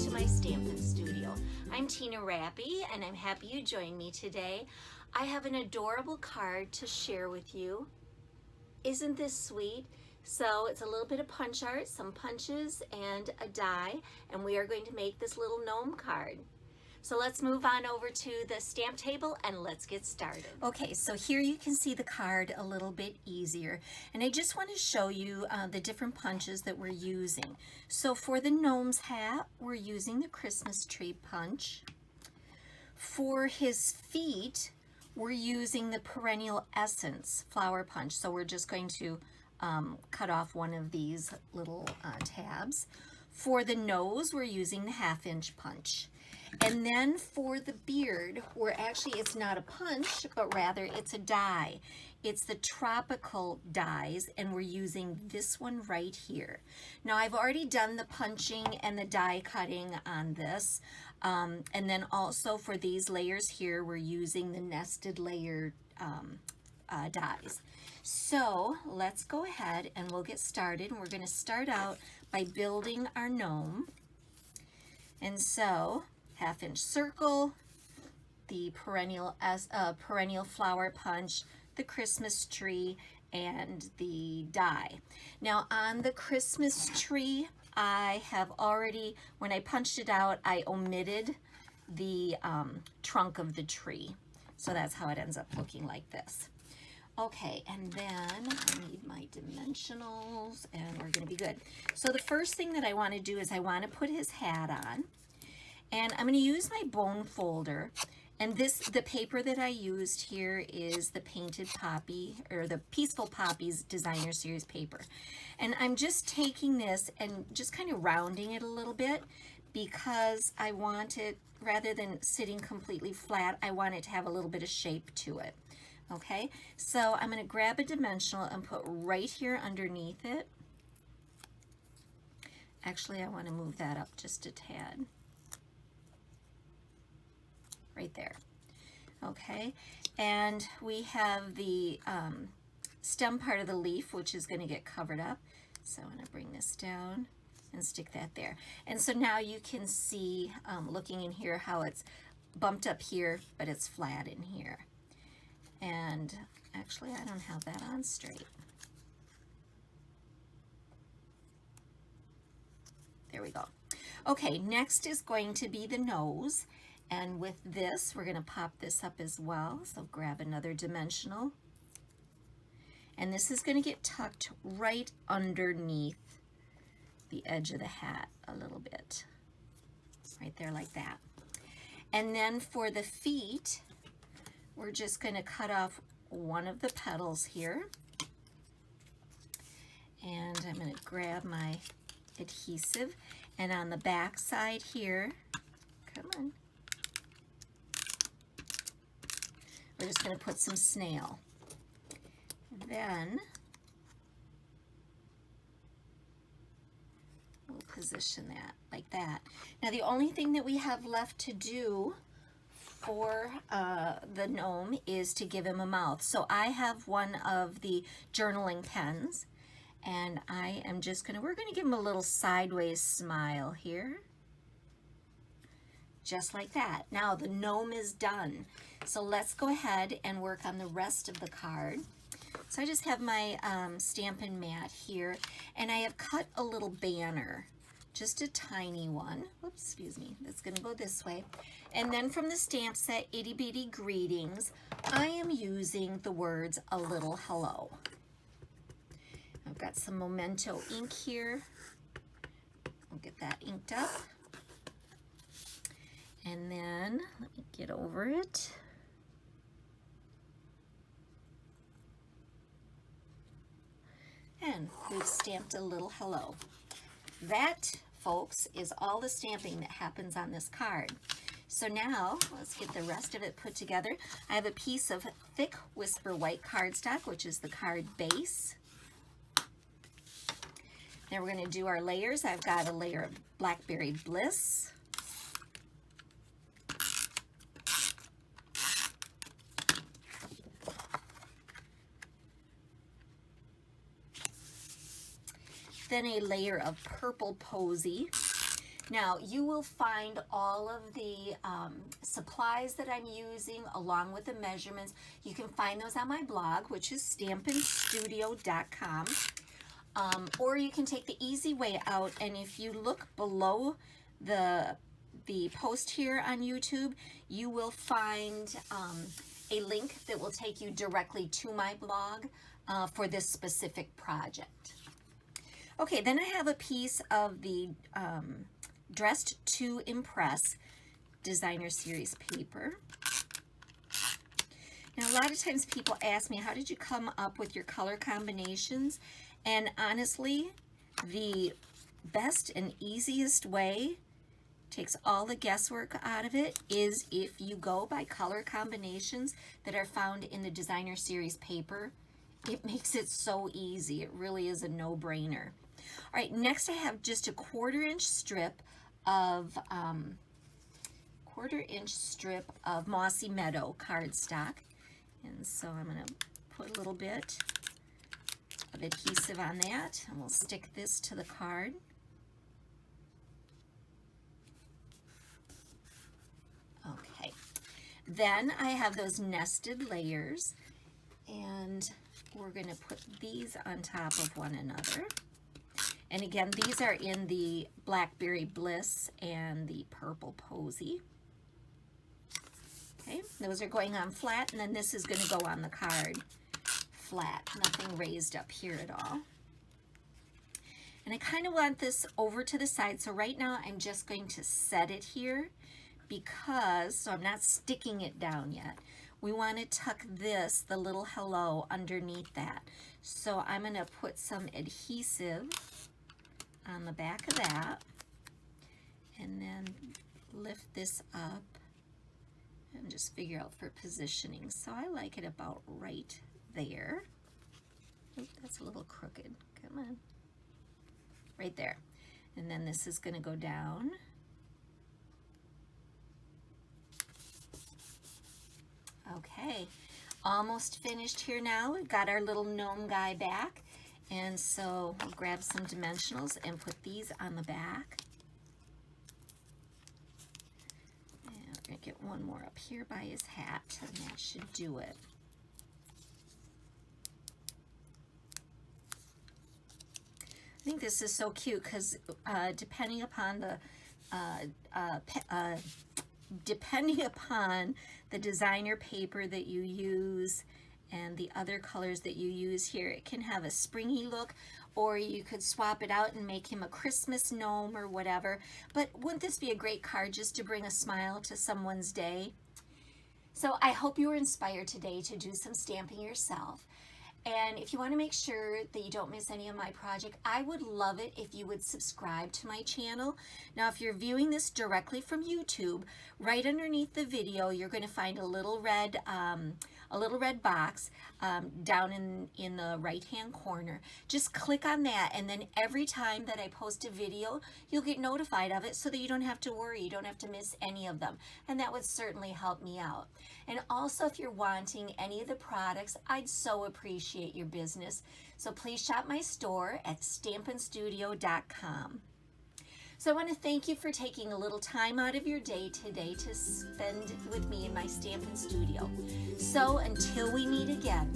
to my Stampin' Studio. I'm Tina Rappy and I'm happy you joined me today. I have an adorable card to share with you. Isn't this sweet? So it's a little bit of punch art, some punches and a die, and we are going to make this little gnome card. So let's move on over to the stamp table and let's get started. Okay, so here you can see the card a little bit easier. And I just want to show you the different punches that we're using. So for the gnome's hat, we're using the Christmas tree punch. For his feet, we're using the Perennial Essence flower punch. So we're just going to cut off one of these little tabs. For the nose, we're using the 1/2 inch punch. And then for the beard, it's not a punch, but rather it's a die. It's the tropical dies, and we're using this one right here. Now I've already done the punching and the die cutting on this. And then also for these layers here, we're using the nested layer dies. So let's go ahead and we'll get started. We're going to start out by building our gnome. And so 1/2 inch circle, the perennial flower punch, the Christmas tree, and the die. Now on the Christmas tree, I have already, when I punched it out, I omitted the trunk of the tree. So that's how it ends up looking like this. Okay, and then I need my dimensionals and we're gonna be good. So the first thing that I wanna do is I wanna put his hat on. And I'm going to use my bone folder, and the paper that I used here is the Painted Poppy, or the Peaceful Poppies Designer Series paper. And I'm just taking this and just kind of rounding it a little bit because I want it, rather than sitting completely flat, I want it to have a little bit of shape to it. Okay, so I'm going to grab a dimensional and put right here underneath it. Actually, I want to move that up just a tad. Right there. Okay, and we have the stem part of the leaf, which is going to get covered up. So I'm going to bring this down and stick that there. And so now you can see, looking in here, how it's bumped up here, but it's flat in here. And actually, I don't have that on straight. There we go. Okay, next is going to be the nose. And with this, we're going to pop this up as well. So grab another dimensional. And this is going to get tucked right underneath the edge of the hat a little bit. Right there like that. And then for the feet, we're just going to cut off one of the petals here. And I'm going to grab my adhesive. And on the back side here, come on. We're just going to put some snail. And then we'll position that like that. Now the only thing that we have left to do for the gnome is to give him a mouth. So I have one of the journaling pens, and I am just we're going to give him a little sideways smile here. Just like that. Now the gnome is done. So let's go ahead and work on the rest of the card. So I just have my Stampin' mat here, and I have cut a little banner, just a tiny one. Whoops, excuse me. That's going to go this way. And then from the stamp set, Itty Bitty Greetings, I am using the words A Little Hello. I've got some Memento ink here. I'll get that inked up. And then, let me get over it. And we've stamped a little hello. That, folks, is all the stamping that happens on this card. So now, let's get the rest of it put together. I have a piece of thick Whisper White cardstock, which is the card base. Now we're going to do our layers. I've got a layer of Blackberry Bliss. Then a layer of Purple Posy. Now you will find all of the supplies that I'm using along with the measurements. You can find those on my blog, which is stampinstudio.com. Or you can take the easy way out, and if you look below the post here on YouTube, you will find a link that will take you directly to my blog for this specific project. Okay, then I have a piece of the Dressed to Impress Designer Series paper. Now, a lot of times people ask me, how did you come up with your color combinations? And honestly, the best and easiest way, takes all the guesswork out of it, is if you go by color combinations that are found in the Designer Series paper. It makes it so easy. It really is a no-brainer. All right, next I have just a 1/4 inch strip of Mossy Meadow cardstock, and so I'm going to put a little bit of adhesive on that, and we'll stick this to the card. Okay, then I have those nested layers, and we're going to put these on top of one another. And again, these are in the Blackberry Bliss and the Purple Posy. Okay, those are going on flat, and then this is going to go on the card flat, nothing raised up here at all. And I kind of want this over to the side, so right now I'm just going to set it here because, so I'm not sticking it down yet. We want to tuck this, the little hello, underneath that. So I'm going to put some adhesive on the back of that, and then lift this up and just figure out for positioning. So I like it about right there. Oop, that's a little crooked. Come on. Right there. And then this is going to go down. Okay, almost finished here now. We've got our little gnome guy back. And so we'll grab some dimensionals and put these on the back. And we're going to get one more up here by his hat, and that should do it. I think this is so cute because depending upon the designer paper that you use and the other colors that you use here, it can have a springy look, or you could swap it out and make him a Christmas gnome or whatever. But wouldn't this be a great card just to bring a smile to someone's day? So I hope you were inspired today to do some stamping yourself. And if you want to make sure that you don't miss any of my project, I would love it if you would subscribe to my channel. Now, if you're viewing this directly from YouTube, right underneath the video, you're going to find a little red box down in the right-hand corner. Just click on that, and then every time that I post a video, you'll get notified of it so that you don't have to worry. You don't have to miss any of them, and that would certainly help me out. And also, if you're wanting any of the products, I'd so appreciate your business. So please shop my store at stampinstudio.com. So I want to thank you for taking a little time out of your day today to spend with me in my Stampin' Studio. So until we meet again,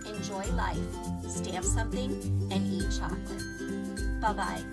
enjoy life, stamp something, and eat chocolate. Bye-bye.